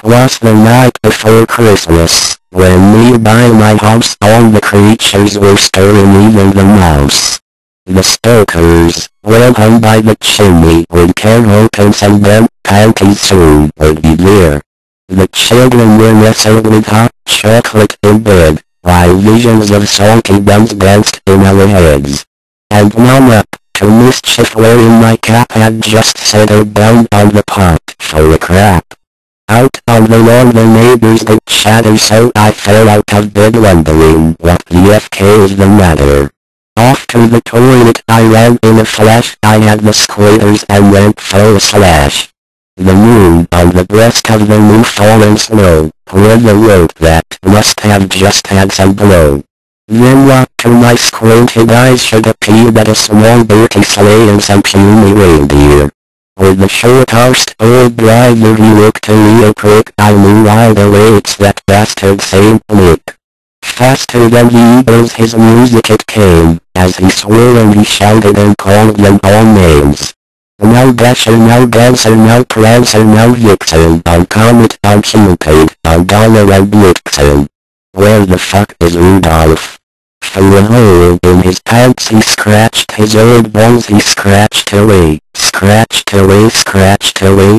'Twas the night before Christmas, when nearby my house all the creatures were stirring, even the mouse. The stokers, well hung by the chimney, would carolers and them panties soon would be there. The children were nestled with hot chocolate in bed, while visions of salty buns danced in our heads. And Mama, to mischief, wearing my cap, had just settled down on the pot full of crap. Out on the lawn the neighbours would chatter, so I fell out of bed wondering what the FK is the matter. Off to the toilet I ran in a flash. I had the squitters and went full slash. The moon on the breast of the new fallen snow, whoever wrote that must have just had some blow. Then what to my squinted eyes should appear but a small dirty sleigh and some puny reindeer. With the short arsed old driver he looked a real prick. I knew right away it's that bastard Saint Nick. Faster than the eagles his music it came, as he swore and he shouted and called them all names. Now Dasher, now Dancer, now Prancer, now Vixen, on Comet, on Cupid, on Donner and Blitzen. Where the fuck is Rudolph? Through a hole in his pants he scratched his old bones, he scratched away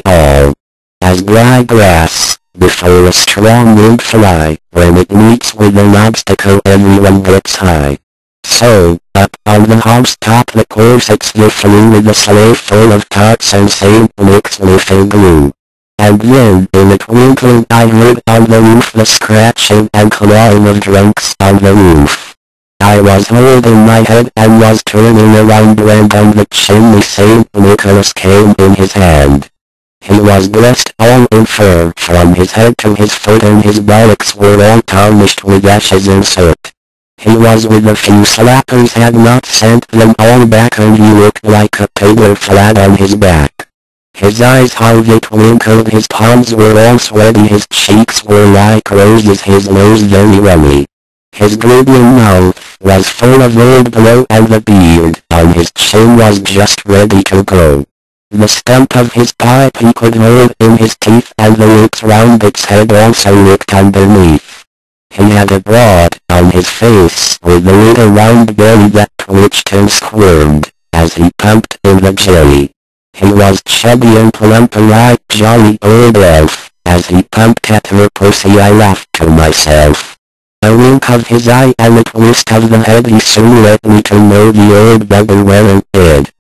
all. As dry grass, before a strong wind fly, when it meets with an obstacle everyone gets high. So, up on the housetop the corsets they flew with a sleigh full of tarts and Saint Nick's sniffing glue. And then, in a twinkling I heard on the roof the scratching and clawing of drunks on the roof. I was holding my head and was turning around when down the chimney Saint Nicholas came in his hand. He was dressed all in fur from his head to his foot, and his buttocks were all tarnished with ashes and soot. He was with a few slappers, had not sent them all back, and he looked like a peddler flat on his back. His eyes how they twinkled, his palms were all sweaty, his cheeks were like roses, his nose very runny. His grinning mouth was full of old blow, and the beard on his chin was just ready to go. The stump of his pipe he could hold in his teeth, and the lips round its head also looked underneath. He had a broad on his face with a little round belly that twitched and squirmed as he pumped in the jelly. He was chubby and plump, a right jolly old elf. As he pumped at her pussy I laughed to myself. A wink of his eye and a twist of the head, he soon let me to know the old bugger weren't dead.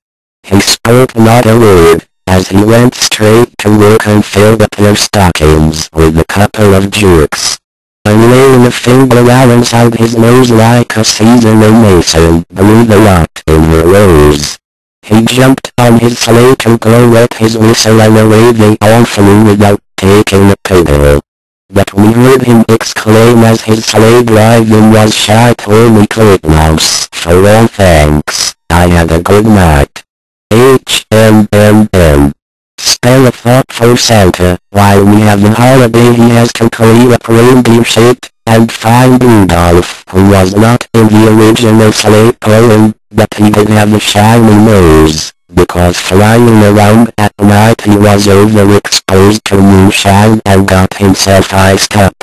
He spoke not a word, as he went straight to work and filled up their stockings with a couple of jerks. And laying a finger out inside his nose like a seasonal mason, blew the lot in a rose. He jumped on his sleigh to blow wet his whistle, and away they all flew without taking a pedal. But we heard him exclaim as his sleigh driving was shite, "Holy Mouse, for all thanks, I had a good night." HMMM. Spare a thought for Santa. While we have the holiday he has to clean up reindeer shit, and find Rudolph, who was not in the original sleigh poem, but he did have a shiny nose, because flying around at night he was overexposed to moonshine and got himself iced up.